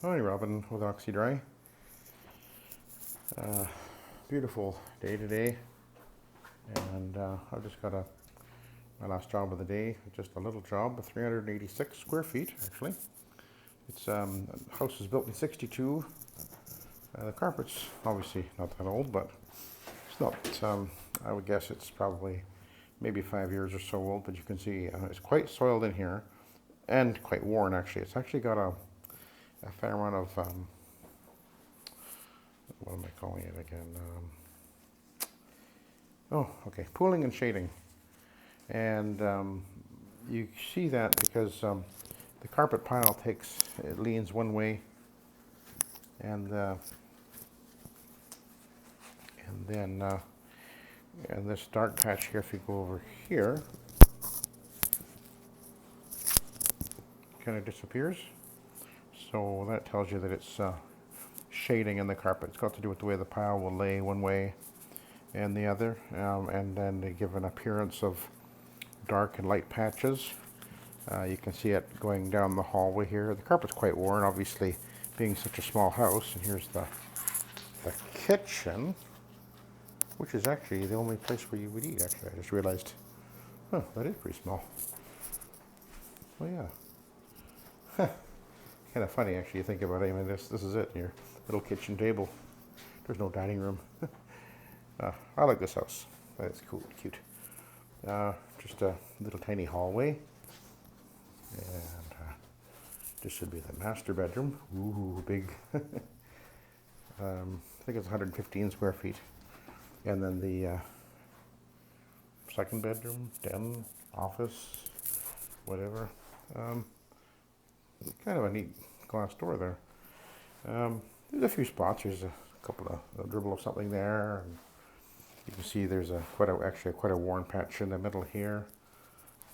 Hi, Robin with Oxy-Dry. Beautiful day today, and I've just got my last job of the day. Just a little job, 386 square feet actually. It's the house is built in '62. The carpet's obviously not that old, but it's not. I would guess it's probably maybe 5 years or so old. But you can see it's quite soiled in here, and quite worn actually. It's actually got a fair amount of what am I calling it again? Pooling and shading. And you see that because the carpet pile it leans one way, and then and this dark patch here, if you go over here, kind of disappears. So that tells you that it's shading in the carpet. It's got to do with the way the pile will lay one way and the other, and then they give an appearance of dark and light patches. You can see it going down the hallway here. The carpet's quite worn, obviously, being such a small house. And here's the kitchen, which is actually the only place where you would eat. Actually, I just realized, that is pretty small. Oh yeah. Kind of funny, actually, you think about it. I mean, this is it, your little kitchen table. There's no dining room. I like this house. It's cool, cute. Just a little tiny hallway. And this should be the master bedroom. Ooh, big. I think it's 115 square feet. And then the second bedroom, den, office, whatever. Kind of a neat glass door there. There's a few spots. There's a couple of a dribble of something there. And you can see there's actually quite a worn patch in the middle here.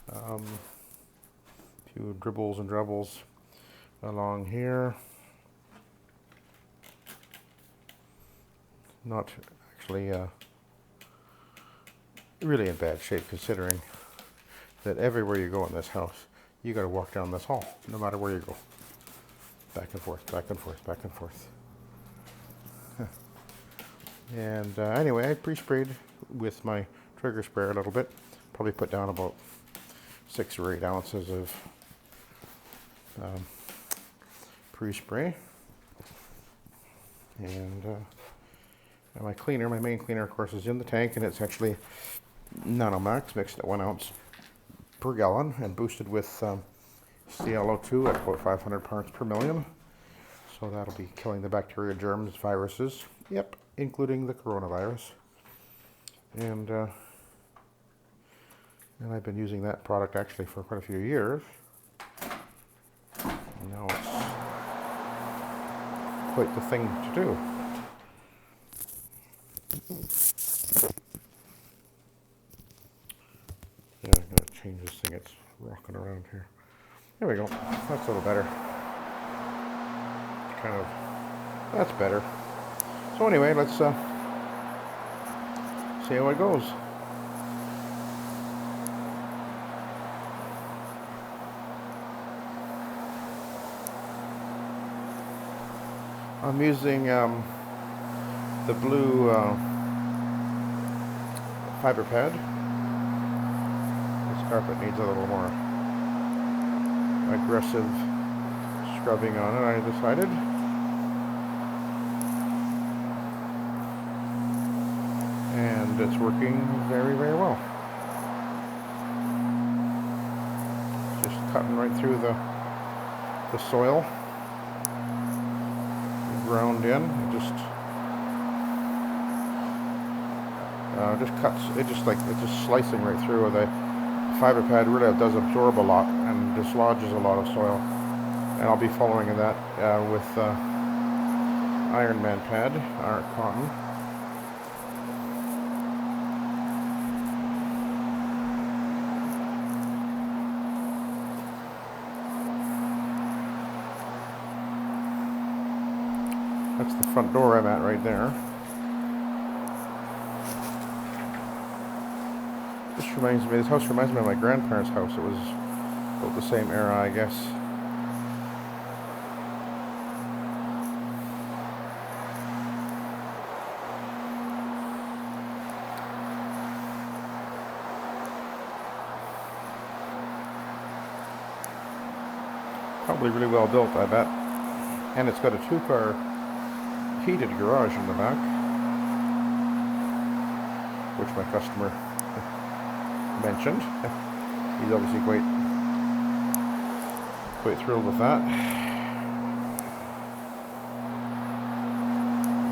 A few dribbles and dribbles along here. Not actually really in bad shape, considering that everywhere you go in this house, you got to walk down this hall, no matter where you go. Back and forth, back and forth, back and forth. And anyway, I pre-sprayed with my trigger sprayer a little bit. Probably put down about 6 or 8 ounces of pre-spray. And my cleaner, my main cleaner, of course, is in the tank, and it's actually Nanomax mixed at 1 ounce per gallon and boosted with ClO2 at about 500 parts per million. So that'll be killing the bacteria, germs, viruses, yep, including the coronavirus. And I've been using that product actually for quite a few years. And now it's quite the thing to do. Yeah, I'm going to change this thing. It's rocking around here. There we go. That's a little better. That's better. So anyway, let's see how it goes. I'm using the blue fiber pad. This carpet needs a little more aggressive scrubbing on it, I decided. And it's working very, very well. Just cutting right through the soil. Ground in. It just cuts. It's just slicing right through. The fiber pad really does absorb a lot and dislodges a lot of soil. And I'll be following that with Iron Man pad, Iron Cotton. That's the front door I'm at right there. This house reminds me of my grandparents' house. It was built the same era, I guess. Probably really well built, I bet. And it's got a 2-car heated garage in the back, which my customer mentioned. He's obviously quite thrilled with that.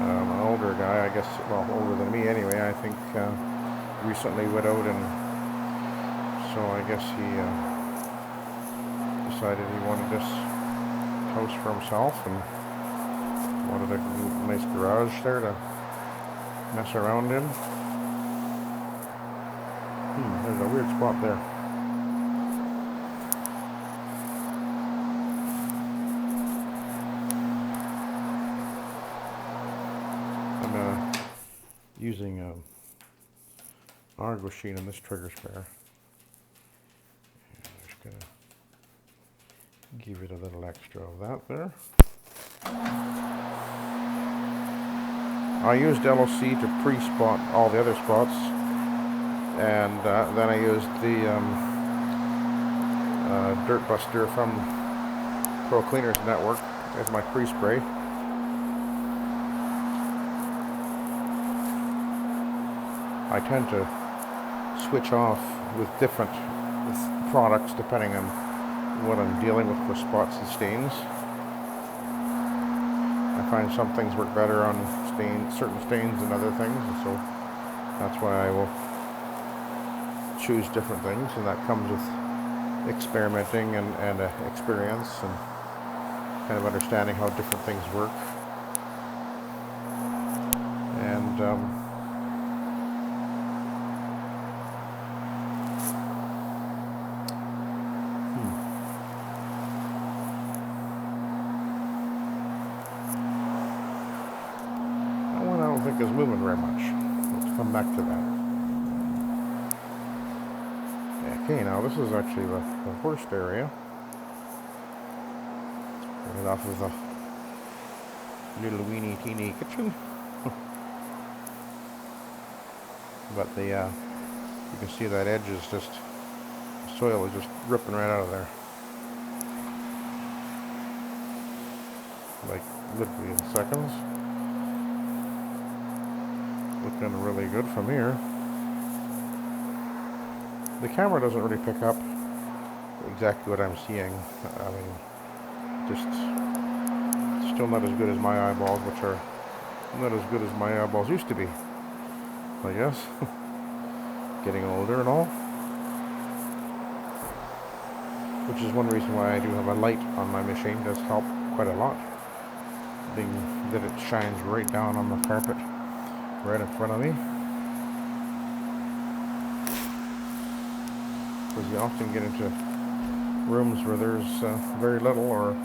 An older guy, I guess, well, older than me anyway, I think, recently widowed, and so I guess he decided he wanted this house for himself and wanted a nice garage there to mess around in. There's a weird spot there. I'm using an Argo sheet in this trigger spare. I'm just gonna give it a little extra of that there. I used LOC to pre-spot all the other spots, and then I used the Dirt Buster from Pro Cleaners Network as my pre-spray. I tend to switch off with different products depending on what I'm dealing with for spots and stains. I find some things work better on certain stains than other things, and so that's why I will choose different things, and that comes with experimenting and experience and kind of understanding how different things work. And that one I don't think is moving very much. Let's come back to that. Okay, now this is actually the worst area. Right off of the little weeny teeny kitchen. But the you can see that edge is just, the soil is just ripping right out of there. Like literally in seconds. Looking really good from here. The camera doesn't really pick up exactly what I'm seeing. I mean, just still not as good as my eyeballs, which are not as good as my eyeballs used to be, I guess. Getting older and all. Which is one reason why I do have a light on my machine. Does help quite a lot. Being that it shines right down on the carpet, right in front of me. Because you often get into rooms where there's very little or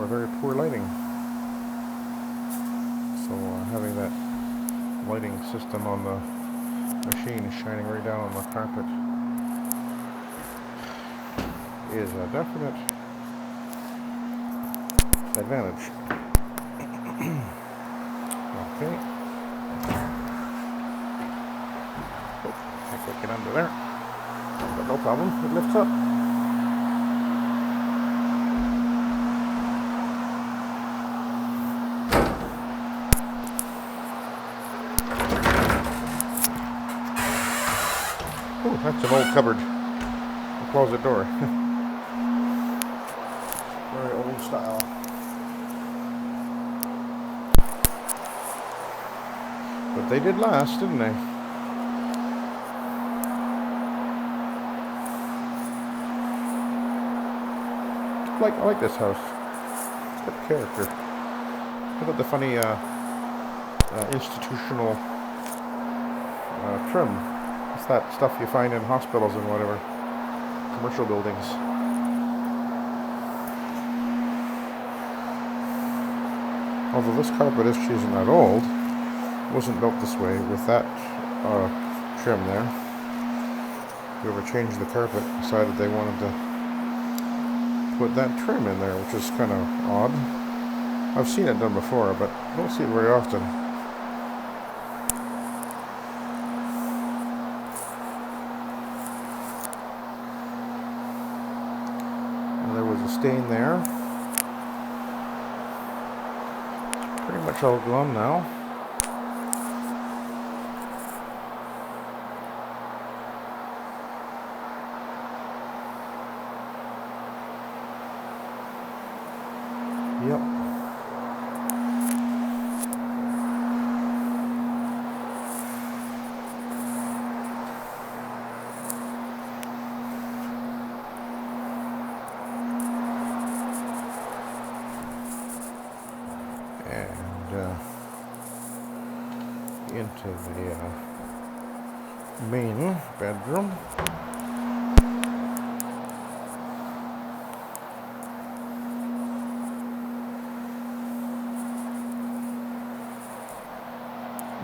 very poor lighting. So having that lighting system on the machine shining right down on the carpet is a definite advantage. Okay. Oh, can't quite get under there. But no problem, it lifts up. Oh, that's an old cupboard. A closet door. Very old style. But they did last, didn't they? I like this house. It's got character. Look at the funny institutional trim. It's that stuff you find in hospitals and whatever, commercial buildings. Although this carpet isn't that old, it wasn't built this way with that trim there. Whoever changed the carpet decided they wanted to put that trim in there, which is kind of odd. I've seen it done before, but I don't see it very often. stain there. Pretty much all gone now. Yep. And into the main bedroom.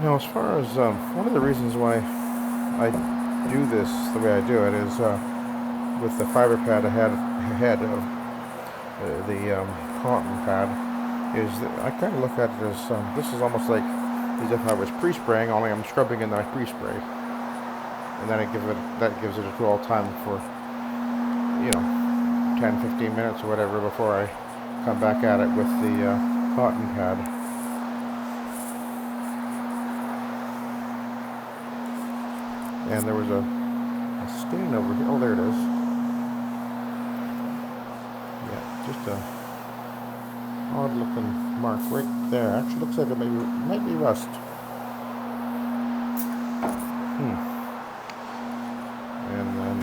Now, as far as one of the reasons why I do this the way I do it is with the fiber pad ahead of the cotton pad, is that I kind of look at it as this is almost like as if I was pre-spraying, only I'm scrubbing and then I pre-spray, and then that gives it a dwell time for 10-15 minutes or whatever before I come back at it with the cotton pad. And there was a stain over here. Oh, there it is. Yeah, just a odd looking mark right there. Actually looks like it might be rust. And then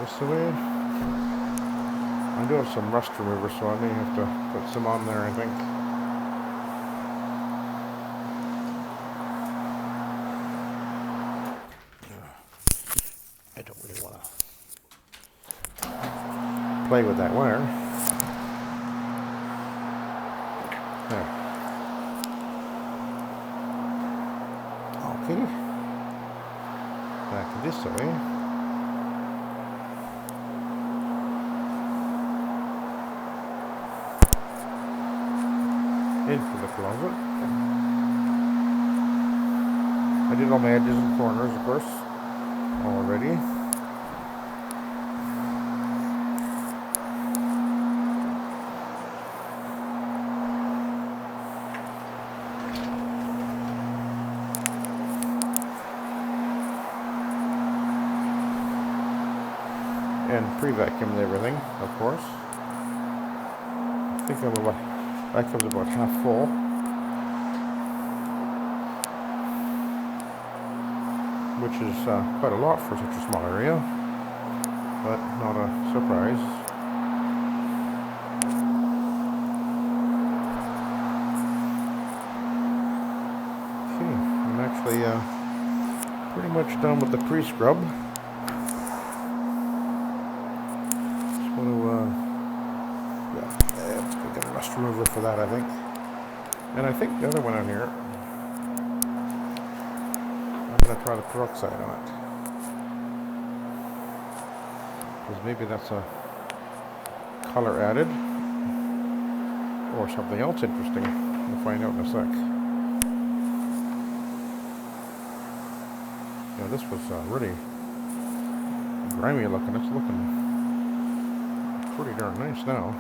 this away. I do have some rust remover, so I may have to put some on there, I think. I don't really want to play with that wire. There. Okay. Back this way. Into the closet. I did all my edges and corners, of course, already. And pre-vacuumed everything, of course. I think vacuum's about half full. Which is quite a lot for such a small area, but not a surprise. Okay, I'm actually pretty much done with the pre-scrub. Just want to, let's go get a rust remover for that, I think. And I think the other one on here, I'm going to try the peroxide on it, because maybe that's a color added or something else interesting. We'll find out in a sec. Yeah, this was really grimy looking. It's looking pretty darn nice now.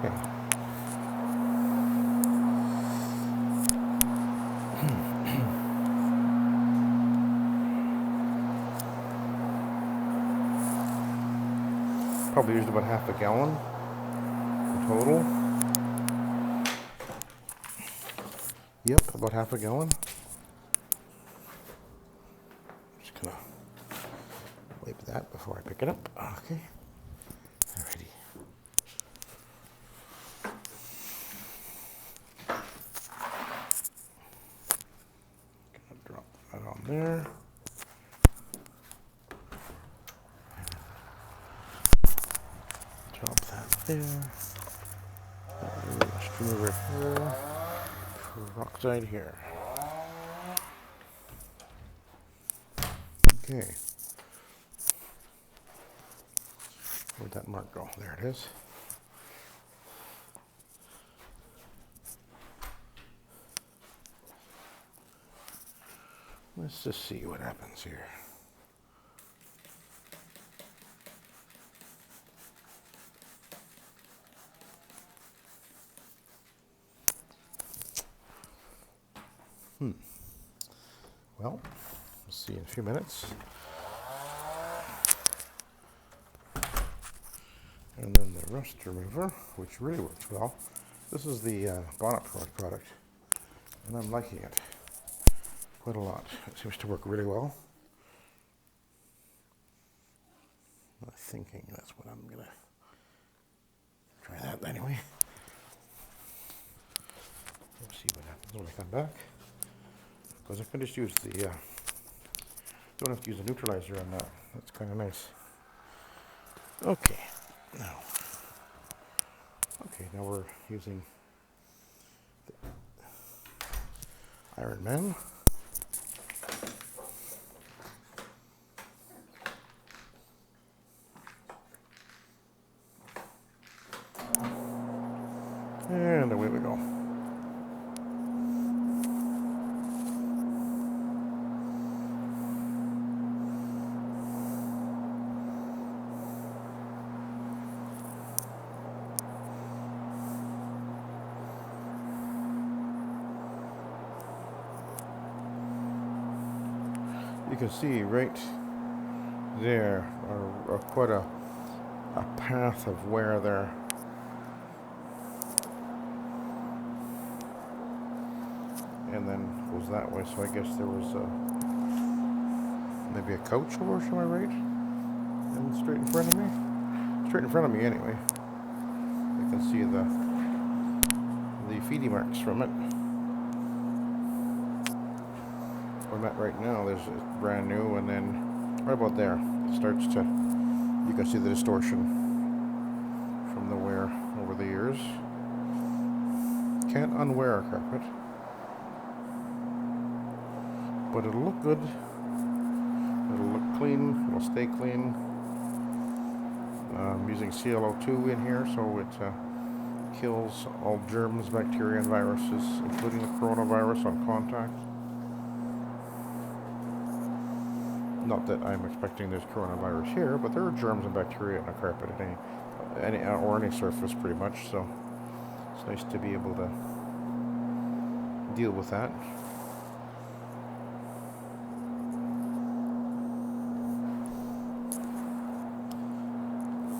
Okay. Probably used about half a gallon in total. Yep, about half a gallon. Just gonna wipe that before I pick it up. Okay. Alrighty. Gonna drop that on there. Drop that there. Remover here. Peroxide here. Okay. Where'd that mark go? There it is. Let's just see what happens here. Well, we'll see in a few minutes. And then the rust remover, which really works well. This is the bonnet product, and I'm liking it quite a lot. It seems to work really well. I'm thinking that's what I'm gonna try that anyway. Let's see what happens when I come back. Because I can just use the, don't have to use a neutralizer on that. That's kind of nice. Okay, now we're using the Iron Man. And away we go. You can see right there quite a path of wear there. And then goes that way, so I guess there was maybe a coach over to my right and straight in front of me. Straight in front of me anyway. You can see the feeding marks from it. Where I'm at right now, it's brand new, and then right about there, it starts to, you can see the distortion from the wear over the years. Can't unwear a carpet, but it'll look good. It'll look clean. It'll stay clean. I'm using ClO2 in here, so it kills all germs, bacteria, and viruses, including the coronavirus on contact. Not that I'm expecting there's coronavirus here, but there are germs and bacteria on a carpet at any surface pretty much, so it's nice to be able to deal with that.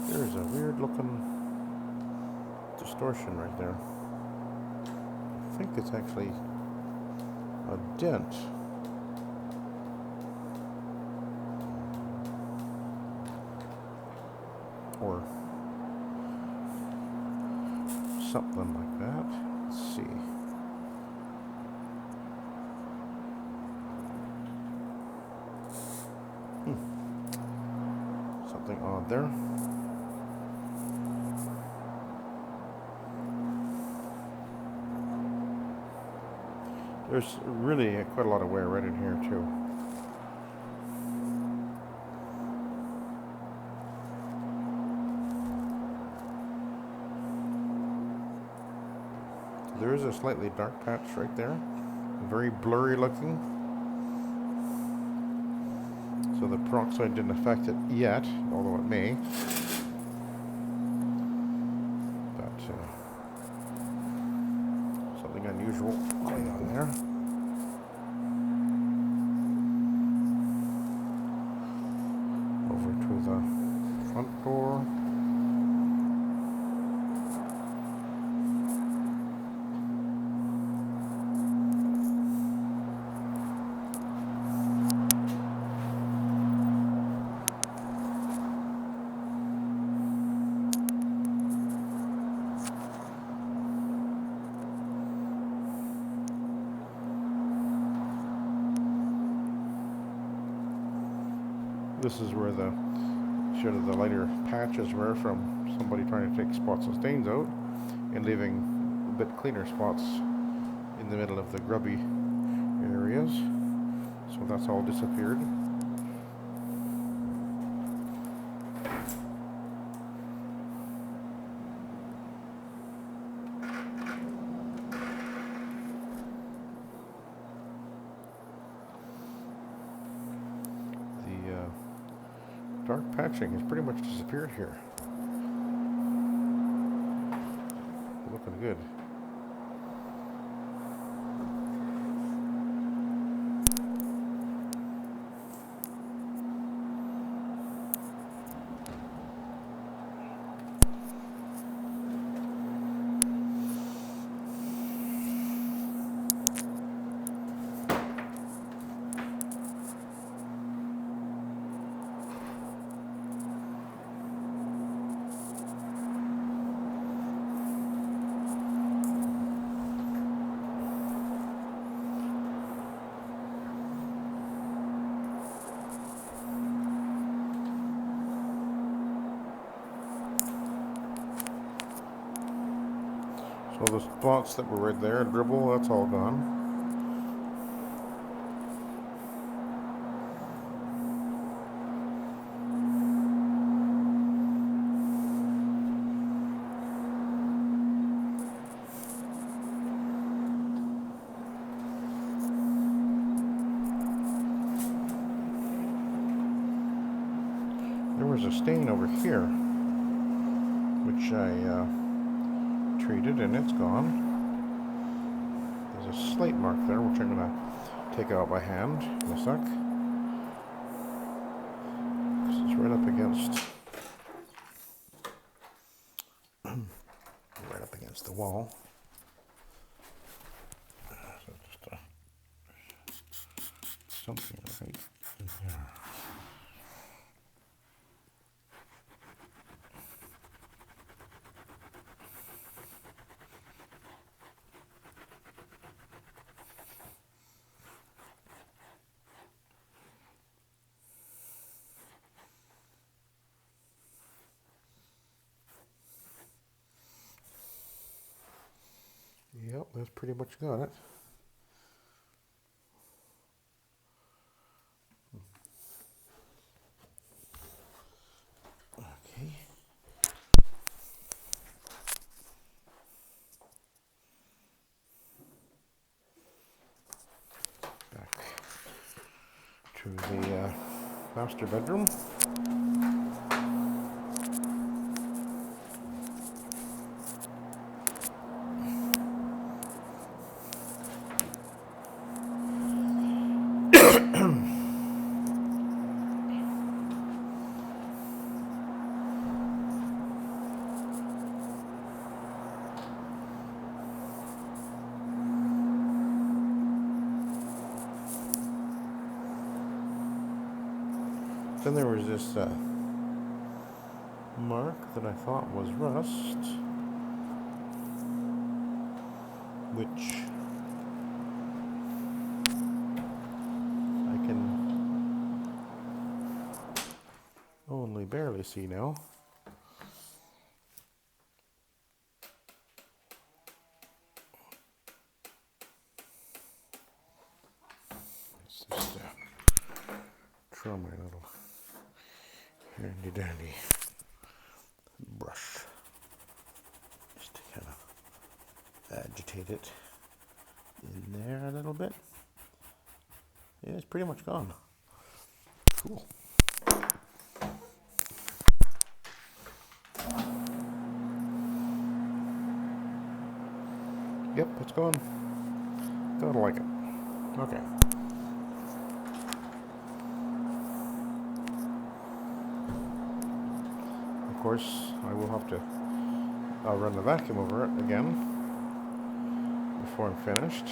There's a weird looking distortion right there. I think it's actually a dent. Or something like that. Let's see. Something odd there. There's really quite a lot of wear right in here too. There is a slightly dark patch right there, very blurry looking. So the peroxide didn't affect it yet, although it may. But something unusual going on there. Over to the front door. This is where the lighter patches were from somebody trying to take spots and stains out and leaving a bit cleaner spots in the middle of the grubby areas. So that's all disappeared. Dark patching has pretty much disappeared here. Looking good. So the spots that were right there, dribble, that's all gone. There was a stain over here, which I treated, and it's gone. There's a slight mark there, which I'm going to take out by hand in a sec. This is right up against the wall. So just something right in here. Yep, that's pretty much got it. Okay. Back to the master bedroom. Then there was this mark that I thought was rust, which I can only barely see now. Let's just try my little handy dandy brush just to kind of agitate it in there a little bit. Yeah, it's pretty much gone. Cool. Yep, it's gone. Gotta like it. Okay. Of course, I will have to run the vacuum over it again before I'm finished.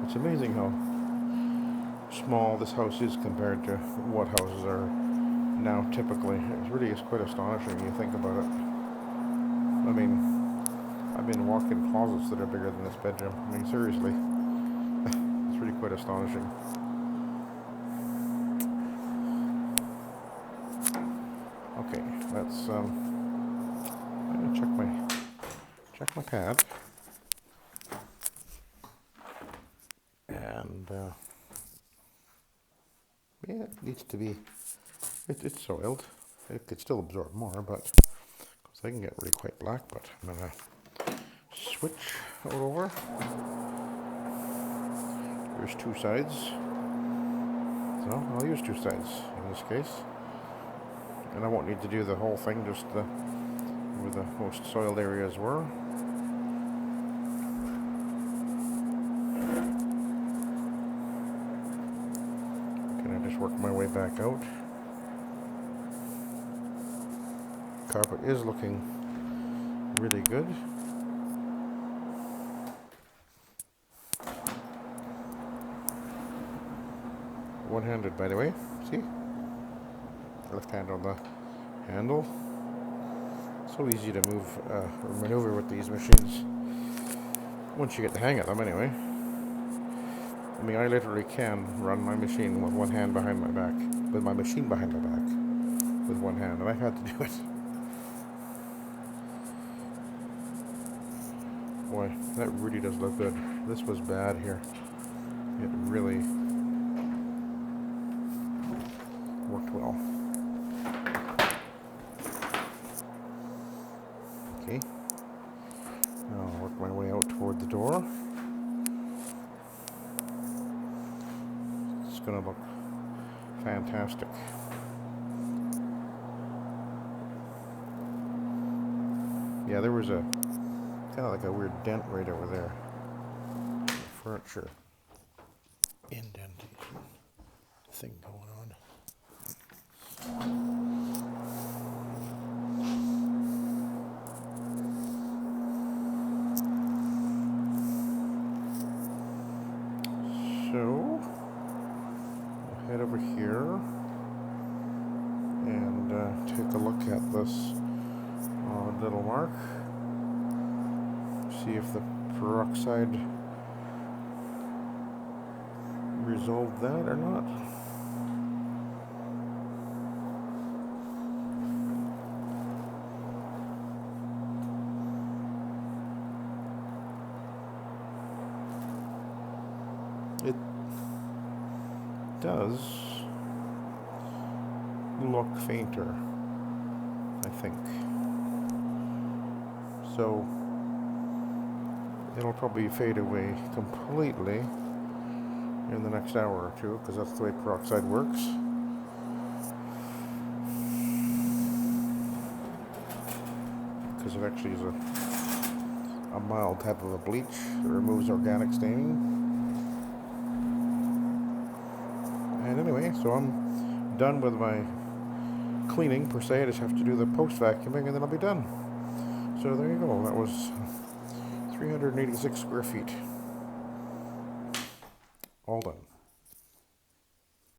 It's amazing how small this house is compared to what houses are now typically. It really is quite astonishing when you think about it. I mean, I've been walking closets that are bigger than this bedroom. I mean, seriously. It's really quite astonishing. Okay, let's I'm gonna check my pad. And yeah, it needs to be, it's soiled. It could still absorb more, but because I can get really quite black, but I'm gonna switch it over. There's two sides, so I'll use two sides in this case, and I won't need to do the whole thing, just where the most soiled areas were. Can I just work my way back out? Carpet is looking really good. One-handed, by the way. See? Left hand on the handle. So easy to move or maneuver with these machines once you get the hang of them, anyway. I mean, I literally can run my machine with one hand behind my back, with my machine behind my back, with one hand, and I've had to do it. Boy, that really does look good. This was bad here. It really worked well. Okay. Now I'll work my way out toward the door. It's gonna look fantastic. Yeah, there was a kind of like a weird dent right over there. Furniture indentation thing going on. So we'll head over here and take a look at this little mark. See if the peroxide resolved that or not. It does look fainter, I think. So it'll probably fade away completely in the next hour or two, because that's the way peroxide works. Because it actually is a mild type of a bleach that removes organic staining. And anyway, so I'm done with my cleaning per se. I just have to do the post vacuuming and then I'll be done. So there you go. That was 386 square feet. All done.